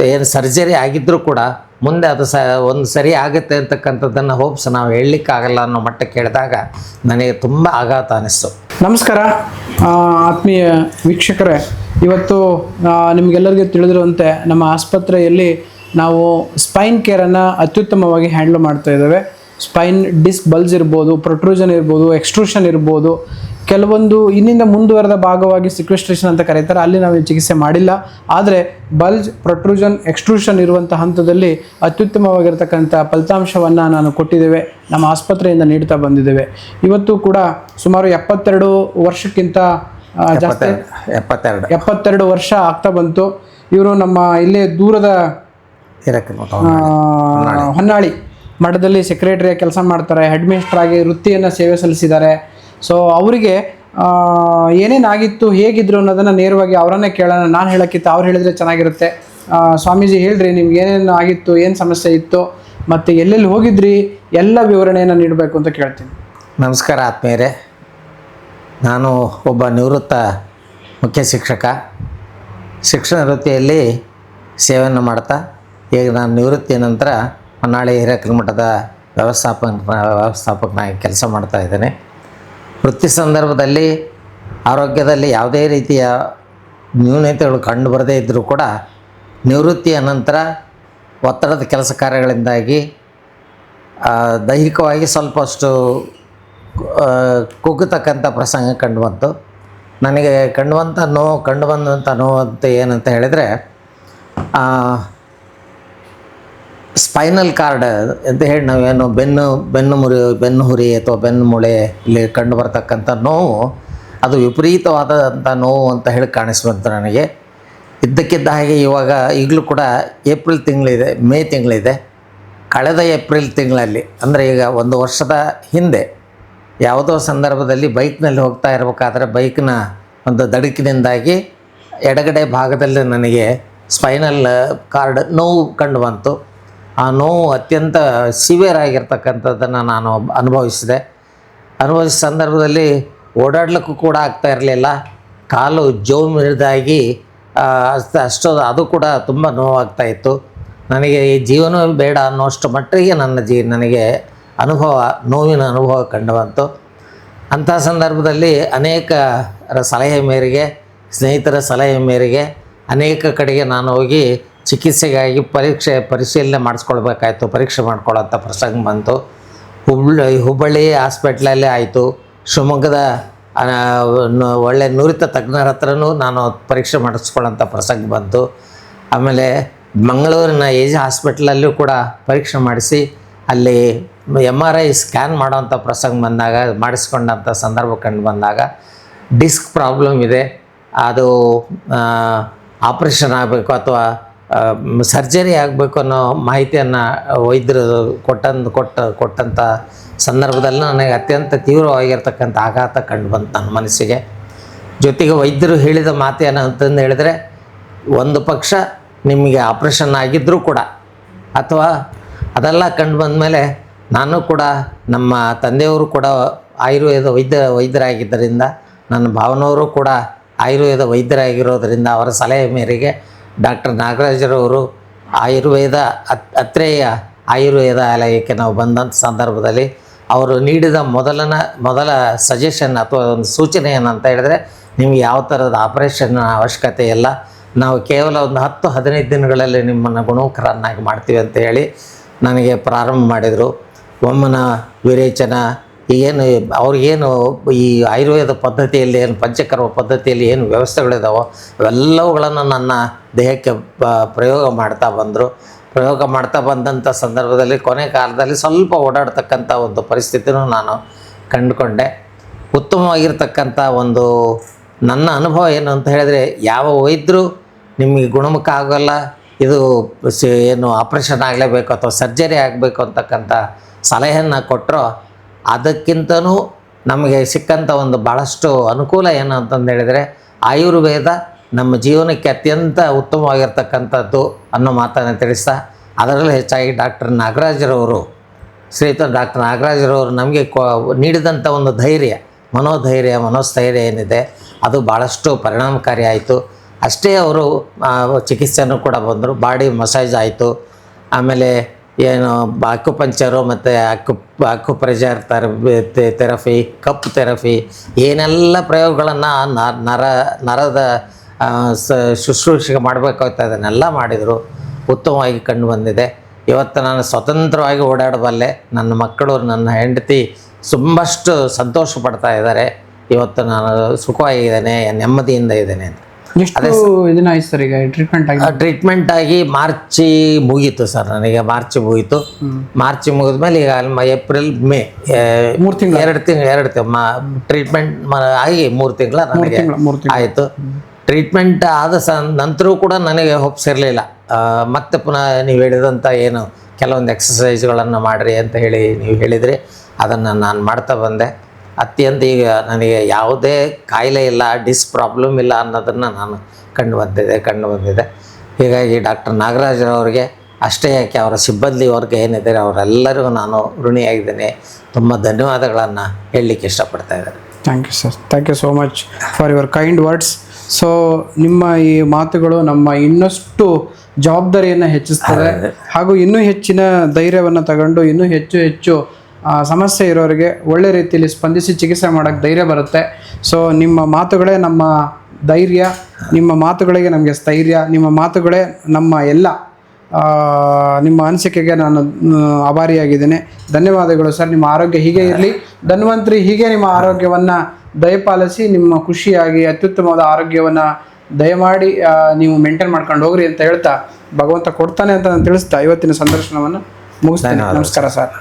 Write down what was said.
ಏನು ಸರ್ಜರಿ ಆಗಿದ್ದರೂ ಕೂಡ ಮುಂದೆ ಅದು ಒಂದು ಸರಿ ಆಗುತ್ತೆ ಅಂತಕ್ಕಂಥದ್ದನ್ನು ಹೋಪ್ಸ್ ನಾವು ಹೇಳಲಿಕ್ಕಾಗಲ್ಲ ಅನ್ನೋ ಮಟ್ಟಕ್ಕೆ ಹೇಳಿದಾಗ ನನಗೆ ತುಂಬ ಆಘಾತ ಅನ್ನಿಸ್ತು. ನಮಸ್ಕಾರ ಆತ್ಮೀಯ ವೀಕ್ಷಕರೇ, ಇವತ್ತು ನಿಮಗೆಲ್ಲರಿಗೂ ತಿಳಿದಿರುವಂತೆ ನಮ್ಮ ಆಸ್ಪತ್ರೆಯಲ್ಲಿ ನಾವು ಸ್ಪೈನ್ ಕೇರನ್ನು ಅತ್ಯುತ್ತಮವಾಗಿ ಹ್ಯಾಂಡಲ್ ಮಾಡ್ತಾ ಇದ್ದೇವೆ. ಸ್ಪೈನ್ ಡಿಸ್ಕ್ ಬಲ್ಜ್ ಇರ್ಬೋದು, ಪ್ರೊಟ್ರೂಷನ್ ಇರ್ಬೋದು, ಎಕ್ಸ್ಟ್ರೂಷನ್ ಇರ್ಬೋದು, ಕೆಲವೊಂದು ಇನ್ನಿಂದ ಮುಂದುವರೆದ ಭಾಗವಾಗಿ ಸಿಕ್ವೆಸ್ಟ್ರೇಷನ್ ಅಂತ ಕರೀತಾರೆ, ಅಲ್ಲಿ ನಾವು ಚಿಕಿತ್ಸೆ ಮಾಡಿಲ್ಲ. ಆದರೆ ಬಲ್ಜ್, ಪ್ರೊಟ್ರೂಷನ್, ಎಕ್ಸ್ಟ್ರೂಷನ್ ಇರುವಂಥ ಹಂತದಲ್ಲಿ ಅತ್ಯುತ್ತಮವಾಗಿರ್ತಕ್ಕಂಥ ಫಲಿತಾಂಶವನ್ನು ನಾನು ಕೊಟ್ಟಿದ್ದೇವೆ, ನಮ್ಮ ಆಸ್ಪತ್ರೆಯಿಂದ ನೀಡ್ತಾ ಬಂದಿದ್ದೇವೆ. ಇವತ್ತು ಕೂಡ ಸುಮಾರು 72 ವರ್ಷಕ್ಕಿಂತ ಜಾಸ್ತಿ 72 ವರ್ಷ ಆಗ್ತಾ ಬಂತು. ಇವರು ನಮ್ಮ ಇಲ್ಲೇ ದೂರದ ಹೊನ್ನಾಳಿ ಮಠದಲ್ಲಿ ಸೆಕ್ರೆಟರಿಯಾಗಿ ಕೆಲಸ ಮಾಡ್ತಾರೆ, ಹೆಡ್ ಮಿನಿಸ್ಟರ್ ಆಗಿ ವೃತ್ತಿಯನ್ನು ಸೇವೆ ಸಲ್ಲಿಸಿದ್ದಾರೆ. ಸೊ ಅವರಿಗೆ ಏನೇನಾಗಿತ್ತು, ಹೇಗಿದ್ರು ಅನ್ನೋದನ್ನು ನೇರವಾಗಿ ಅವರನ್ನೇ ಕೇಳೋಣ. ನಾನು ಹೇಳೋಕ್ಕಿಂತ ಅವ್ರು ಹೇಳಿದರೆ ಚೆನ್ನಾಗಿರುತ್ತೆ. ಸ್ವಾಮೀಜಿ ಹೇಳ್ರಿ, ನಿಮ್ಗೆ ಏನೇನು ಆಗಿತ್ತು, ಏನು ಸಮಸ್ಯೆ ಇತ್ತು, ಮತ್ತು ಎಲ್ಲೆಲ್ಲಿ ಹೋಗಿದ್ರಿ, ಎಲ್ಲ ವಿವರಣೆಯನ್ನು ನೀಡಬೇಕು ಅಂತ ಕೇಳ್ತೀನಿ. ನಮಸ್ಕಾರ ಆತ್ಮೀಯರೇ, ನಾನು ಒಬ್ಬ ನಿವೃತ್ತ ಮುಖ್ಯ ಶಿಕ್ಷಕ. ಶಿಕ್ಷಣ ವೃತ್ತಿಯಲ್ಲಿ ಸೇವೆಯನ್ನು ಮಾಡ್ತಾ ಈಗ ನಾನು ನಿವೃತ್ತಿಯ ನಂತರ ಹೊನ್ನಾಳಿ ಹಿರೇಕಲ್ಮಠದ ವ್ಯವಸ್ಥಾಪಕನಾಗಿ ಕೆಲಸ ಮಾಡ್ತಾ ಇದ್ದೇನೆ. ವೃತ್ತಿ ಸಂದರ್ಭದಲ್ಲಿ ಆರೋಗ್ಯದಲ್ಲಿ ಯಾವುದೇ ರೀತಿಯ ನ್ಯೂನತೆಗಳು ಕಂಡು ಬರದೇ ಇದ್ದರೂ ಕೂಡ ನಿವೃತ್ತಿಯ ನಂತರ ಒತ್ತಡದ ಕೆಲಸ ಕಾರ್ಯಗಳಿಂದಾಗಿ ದೈಹಿಕವಾಗಿ ಸ್ವಲ್ಪಷ್ಟು ಕುಗ್ಗತಕ್ಕಂಥ ಪ್ರಸಂಗ ಕಂಡು ಬಂತು. ನನಗೆ ಕಂಡು ಬಂದಂಥ ನೋವು ಅಂತ ಏನಂತ ಹೇಳಿದರೆ, ಸ್ಪೈನಲ್ ಕಾರ್ಡ್ ಅಂತ ಹೇಳಿ ನಾವೇನು ಬೆನ್ನು ಹುರಿ ಅಥವಾ ಬೆನ್ನು ಮೂಳೆ ಇಲ್ಲಿ ಕಂಡು ಬರ್ತಕ್ಕಂಥ ನೋವು, ಅದು ವಿಪರೀತವಾದಂಥ ನೋವು ಅಂತ ಹೇಳಿ ಕಾಣಿಸ್ಬಂತು ನನಗೆ. ಇದ್ದಕ್ಕಿದ್ದ ಹಾಗೆ ಈಗಲೂ ಕೂಡ ಏಪ್ರಿಲ್ ತಿಂಗಳಿದೆ, ಮೇ ತಿಂಗಳಿದೆ. ಕಳೆದ ಏಪ್ರಿಲ್ ತಿಂಗಳಲ್ಲಿ ಅಂದರೆ ಈಗ 1 ವರ್ಷದ ಹಿಂದೆ ಯಾವುದೋ ಸಂದರ್ಭದಲ್ಲಿ ಬೈಕ್ನಲ್ಲಿ ಹೋಗ್ತಾ ಇರಬೇಕಾದ್ರೆ ಬೈಕ್ನ ಒಂದು ದಡುಕಿನಿಂದಾಗಿ ಎಡಗಡೆ ಭಾಗದಲ್ಲಿ ನನಗೆ ಸ್ಪೈನಲ್ ಕಾರ್ಡ್ ನೋವು ಕಂಡು ಬಂತು. ಆ ನೋವು ಅತ್ಯಂತ ಸಿವಿಯರ್ ಆಗಿರ್ತಕ್ಕಂಥದ್ದನ್ನು ನಾನು ಅನುಭವಿಸಿದ ಸಂದರ್ಭದಲ್ಲಿ ಓಡಾಡಲಿಕ್ಕೂ ಕೂಡ ಆಗ್ತಾ ಇರಲಿಲ್ಲ. ಕಾಲು ಜೋಮ್ ಹಿಡಿದಾಗಿ ಅದು ಕೂಡ ತುಂಬ ನೋವಾಗ್ತಾಯಿತ್ತು. ನನಗೆ ಈ ಜೀವನವೇ ಬೇಡ ಅನ್ನೋಷ್ಟು ಮಟ್ಟಿಗೆ ನನಗೆ ನೋವಿನ ಅನುಭವ ಕಂಡು ಬಂತು. ಅಂಥ ಸಂದರ್ಭದಲ್ಲಿ ಅನೇಕರ ಸಲಹೆ ಮೇರೆಗೆ, ಸ್ನೇಹಿತರ ಸಲಹೆ ಮೇರೆಗೆ ಅನೇಕ ಕಡೆಗೆ ನಾನು ಹೋಗಿ ಚಿಕಿತ್ಸೆಗಾಗಿ ಪರಿಶೀಲನೆ ಮಾಡಿಸ್ಕೊಳ್ಬೇಕಾಯ್ತು, ಪರೀಕ್ಷೆ ಮಾಡ್ಕೊಳ್ಳೋಂಥ ಪ್ರಸಂಗ ಬಂತು. ಹುಬ್ಬಳ್ಳಿ ಹಾಸ್ಪಿಟ್ಲಲ್ಲೇ ಆಯಿತು. ಶಿವಮೊಗ್ಗದ ಒಳ್ಳೆ ನುರಿತ ತಜ್ಞರ ಹತ್ರನೂ ನಾನು ಪರೀಕ್ಷೆ ಮಾಡಿಸ್ಕೊಳ್ಳೋಂಥ ಪ್ರಸಂಗ ಬಂತು. ಆಮೇಲೆ ಮಂಗಳೂರಿನ ಏಜ್ ಹಾಸ್ಪಿಟ್ಲಲ್ಲೂ ಕೂಡ ಪರೀಕ್ಷೆ ಮಾಡಿಸಿ ಅಲ್ಲಿ MRI ಸ್ಕ್ಯಾನ್ ಮಾಡೋವಂಥ ಪ್ರಸಂಗ ಮಾಡಿಸ್ಕೊಂಡಂಥ ಸಂದರ್ಭ ಕಂಡು ಬಂದಾಗ ಡಿಸ್ಕ್ ಪ್ರಾಬ್ಲಮ್ ಇದೆ, ಅದು ಆಪ್ರೇಷನ್ ಆಗಬೇಕು ಅಥವಾ ಸರ್ಜರಿ ಆಗಬೇಕು ಅನ್ನೋ ಮಾಹಿತಿಯನ್ನು ವೈದ್ಯರು ಕೊಟ್ಟಂಥ ಸಂದರ್ಭದಲ್ಲಿ ನನಗೆ ಅತ್ಯಂತ ತೀವ್ರವಾಗಿರ್ತಕ್ಕಂಥ ಆಘಾತ ಕಂಡು ಬಂತು ನನ್ನ ಮನಸ್ಸಿಗೆ. ಜೊತೆಗೆ ವೈದ್ಯರು ಹೇಳಿದ ಮಾತೇನು ಅಂತಂದು ಹೇಳಿದರೆ, ಒಂದು ಪಕ್ಷ ನಿಮಗೆ ಆಪ್ರೇಷನ್ ಆಗಿದ್ದರೂ ಕೂಡ ಅಥವಾ ಅದೆಲ್ಲ ಕಂಡು ಬಂದಮೇಲೆ ನಾನು ಕೂಡ ನಮ್ಮ ತಂದೆಯವರು ಕೂಡ ಆಯುರ್ವೇದ ವೈದ್ಯರಾಗಿದ್ದರಿಂದ, ನನ್ನ ಭಾವನವರು ಕೂಡ ಆಯುರ್ವೇದ ವೈದ್ಯರಾಗಿರೋದರಿಂದ ಅವರ ಸಲಹೆ ಮೇರೆಗೆ ಡಾಕ್ಟರ್ ನಾಗರಾಜರವರು ಅತ್ರೇಯ ಆಯುರ್ವೇದಾಲಯಕ್ಕೆ ನಾವು ಬಂದಂಥ ಸಂದರ್ಭದಲ್ಲಿ ಅವರು ನೀಡಿದ ಮೊದಲ ಸಜೆಷನ್ ಅಥವಾ ಒಂದು ಸೂಚನೆ ಏನಂತ ಹೇಳಿದ್ರೆ, ನಿಮಗೆ ಯಾವ ಥರದ ಆಪರೇಷನ್ನ ಅವಶ್ಯಕತೆ ಇಲ್ಲ, ನಾವು ಕೇವಲ ಒಂದು 10-15 ದಿನಗಳಲ್ಲಿ ನಿಮ್ಮನ್ನು ಗುಣಮುಖರನ್ನಾಗಿ ಮಾಡ್ತೀವಿ ಅಂತ ಹೇಳಿ ನನಗೆ ಪ್ರಾರಂಭ ಮಾಡಿದರು. ಒಮ್ಮನ ವಿರೇಚನ ಏನು ಅವ್ರಿಗೇನು ಈ ಆಯುರ್ವೇದ ಪದ್ಧತಿಯಲ್ಲಿ ಏನು ಪಂಚಕರ್ಮ ಪದ್ಧತಿಯಲ್ಲಿ ಏನು ವ್ಯವಸ್ಥೆಗಳಿದಾವೋ ಅವೆಲ್ಲವುಗಳನ್ನು ನನ್ನ ದೇಹಕ್ಕೆ ಪ್ರಯೋಗ ಮಾಡ್ತಾ ಬಂದಂಥ ಸಂದರ್ಭದಲ್ಲಿ ಕೊನೆ ಕಾಲದಲ್ಲಿ ಸ್ವಲ್ಪ ಓಡಾಡ್ತಕ್ಕಂಥ ಒಂದು ಪರಿಸ್ಥಿತಿನೂ ನಾನು ಕಂಡುಕೊಂಡೆ. ಉತ್ತಮವಾಗಿರ್ತಕ್ಕಂಥ ಒಂದು ನನ್ನ ಅನುಭವ ಏನು ಅಂತ ಹೇಳಿದರೆ, ಯಾವ ವೈದ್ಯರು ನಿಮಗೆ ಗುಣಮುಖ ಆಗೋಲ್ಲ, ಇದು ಏನು ಆಪ್ರೇಷನ್ ಆಗಲೇಬೇಕು ಅಥವಾ ಸರ್ಜರಿ ಆಗಬೇಕು ಅಂತಕ್ಕಂಥ ಸಲಹೆಯನ್ನು ಕೊಟ್ಟರೋ, ಅದಕ್ಕಿಂತನೂ ನಮಗೆ ಸಿಕ್ಕಂಥ ಒಂದು ಭಾಳಷ್ಟು ಅನುಕೂಲ ಏನು ಅಂತಂದು ಹೇಳಿದರೆ, ಆಯುರ್ವೇದ ನಮ್ಮ ಜೀವನಕ್ಕೆ ಅತ್ಯಂತ ಉತ್ತಮವಾಗಿರ್ತಕ್ಕಂಥದ್ದು ಅನ್ನೋ ಮಾತನ್ನು ತಿಳಿಸ್ತಾ, ಅದರಲ್ಲೂ ಹೆಚ್ಚಾಗಿ ಡಾಕ್ಟರ್ ನಾಗರಾಜರವರು, ಶ್ರೀಯುತ ಡಾಕ್ಟರ್ ನಾಗರಾಜರವರು ನಮಗೆ ನೀಡಿದಂಥ ಒಂದು ಮನೋಸ್ಥೈರ್ಯ ಏನಿದೆ ಅದು ಭಾಳಷ್ಟು ಪರಿಣಾಮಕಾರಿ ಆಯಿತು. ಅಷ್ಟೇ ಅವರು ಚಿಕಿತ್ಸೆನೂ ಕೂಡ ಬಂದರು. ಬಾಡಿ ಮಸಾಜ್ ಆಯಿತು, ಆಮೇಲೆ ಏನು ಅಕ್ಯುಪಂಚರು ಮತ್ತು ಅಕ್ಯುಪ್ರೆಷರ್ ಥೆರಪಿ, ಕಪ್ ಥೆರಪಿ, ಏನೆಲ್ಲ ಪ್ರಯೋಗಗಳನ್ನು ನರದ ಶುಶ್ರೂಷೆಗೆ ಮಾಡಬೇಕಾಗ್ತಾ ಇದನ್ನೆಲ್ಲ ಮಾಡಿದರು. ಉತ್ತಮವಾಗಿ ಕಂಡು ಬಂದಿದೆ. ಇವತ್ತು ನಾನು ಸ್ವತಂತ್ರವಾಗಿ ಓಡಾಡಬಲ್ಲೆ. ನನ್ನ ಮಕ್ಕಳು, ನನ್ನ ಹೆಂಡತಿ ತುಂಬಷ್ಟು ಸಂತೋಷ ಪಡ್ತಾ ಇದ್ದಾರೆ. ಇವತ್ತು ನಾನು ಸುಖವಾಗಿದ್ದೇನೆ, ನೆಮ್ಮದಿಯಿಂದ ಇದ್ದೇನೆ ಅಂತ. ಎಷ್ಟು ದಿನ ಆಯ್ತು ಸರ್ ಈಗ ಟ್ರೀಟ್ಮೆಂಟ್ ಆಗಿ ಮಾರ್ಚ್ ಮುಗೀತು ಸರ್. ನನಗೆ ಮಾರ್ಚ್ ಮುಗೀತು. ಮಾರ್ಚ್ ಮುಗಿದ್ಮೇಲೆ ಈಗ ಏಪ್ರಿಲ್ ಮೇ 3 ತಿಂಗಳು 2 ತಿಂಗಳು ಟ್ರೀಟ್ಮೆಂಟ್ ಆಗಿ 3 ತಿಂಗಳ ನನಗೆ ಆಯಿತು. ಟ್ರೀಟ್ಮೆಂಟ್ ಆದ ನಂತರವೂ ಕೂಡ ನನಗೆ ಹೊಪ್ಸಿರಲಿಲ್ಲ. ಮತ್ತೆ ಪುನಃ ನೀವು ಹೇಳಿದಂಥ ಏನು ಕೆಲವೊಂದು ಎಕ್ಸಸೈಸ್ಗಳನ್ನು ಮಾಡಿರಿ ಅಂತ ಹೇಳಿ ನೀವು ಹೇಳಿದ್ರಿ, ಅದನ್ನು ನಾನು ಮಾಡ್ತಾ ಬಂದೆ. ಅತ್ಯಂತ ಈಗ ನನಗೆ ಯಾವುದೇ ಕಾಯಿಲೆ ಇಲ್ಲ, ಪ್ರಾಬ್ಲಮ್ ಇಲ್ಲ ಅನ್ನೋದನ್ನು ನಾನು ಕಂಡು ಬಂದಿದೆ. ಹೀಗಾಗಿ ಡಾಕ್ಟರ್ ನಾಗರಾಜ್ರವರಿಗೆ ಅಷ್ಟೇ ಯಾಕೆ, ಅವರ ಸಿಬ್ಬಂದಿ ವರ್ಗ ಏನಿದ್ದಾರೆ ಅವರೆಲ್ಲರಿಗೂ ನಾನು ಋಣಿಯಾಗಿದ್ದೇನೆ. ತುಂಬ ಧನ್ಯವಾದಗಳನ್ನು ಹೇಳಲಿಕ್ಕೆ ಇಷ್ಟಪಡ್ತಾ ಇದ್ದಾರೆ. Thank you sir, thank you so much for your kind words. So ನಿಮ್ಮ ಈ ಮಾತುಗಳು ನಮ್ಮ ಇನ್ನಷ್ಟು ಜವಾಬ್ದಾರಿಯನ್ನು ಹೆಚ್ಚಿಸ್ತದೆ, ಹಾಗೂ ಇನ್ನೂ ಹೆಚ್ಚಿನ ಧೈರ್ಯವನ್ನು ತಗೊಂಡು ಇನ್ನೂ ಹೆಚ್ಚು ಸಮಸ್ಯೆ ಇರೋರಿಗೆ ಒಳ್ಳೆ ರೀತಿಯಲ್ಲಿ ಸ್ಪಂದಿಸಿ ಚಿಕಿತ್ಸೆ ಮಾಡೋಕ್ಕೆ ಧೈರ್ಯ ಬರುತ್ತೆ. ಸೊ ನಿಮ್ಮ ಮಾತುಗಳೇ ನಮ್ಮ ಧೈರ್ಯ, ನಿಮ್ಮ ಮಾತುಗಳಿಗೆ ನಮಗೆ ಸ್ಥೈರ್ಯ, ನಿಮ್ಮ ಮಾತುಗಳೇ ನಮ್ಮ ಎಲ್ಲ ನಿಮ್ಮ ಅನಿಸಿಕೆಗೆ ನಾನು ಆಭಾರಿಯಾಗಿದ್ದೇನೆ. ಧನ್ಯವಾದಗಳು ಸರ್. ನಿಮ್ಮ ಆರೋಗ್ಯ ಹೀಗೆ ಇರಲಿ. ಧನ್ವಂತರಿ ಹೀಗೆ ನಿಮ್ಮ ಆರೋಗ್ಯವನ್ನು ದಯಪಾಲಿಸಿ, ನಿಮ್ಮ ಖುಷಿಯಾಗಿ ಅತ್ಯುತ್ತಮವಾದ ಆರೋಗ್ಯವನ್ನು ದಯಮಾಡಿ ನೀವು ಮೇಂಟೈನ್ ಮಾಡ್ಕೊಂಡು ಹೋಗ್ರಿ ಅಂತ ಹೇಳ್ತಾ, ಭಗವಂತ ಕೊಡ್ತಾನೆ ಅಂತ ನಾನು ತಿಳಿಸ್ತಾ ಇವತ್ತಿನ ಸಂದರ್ಶನವನ್ನು ಮುಗಿಸ್ತೇನೆ. ನಮಸ್ಕಾರ ಸರ್.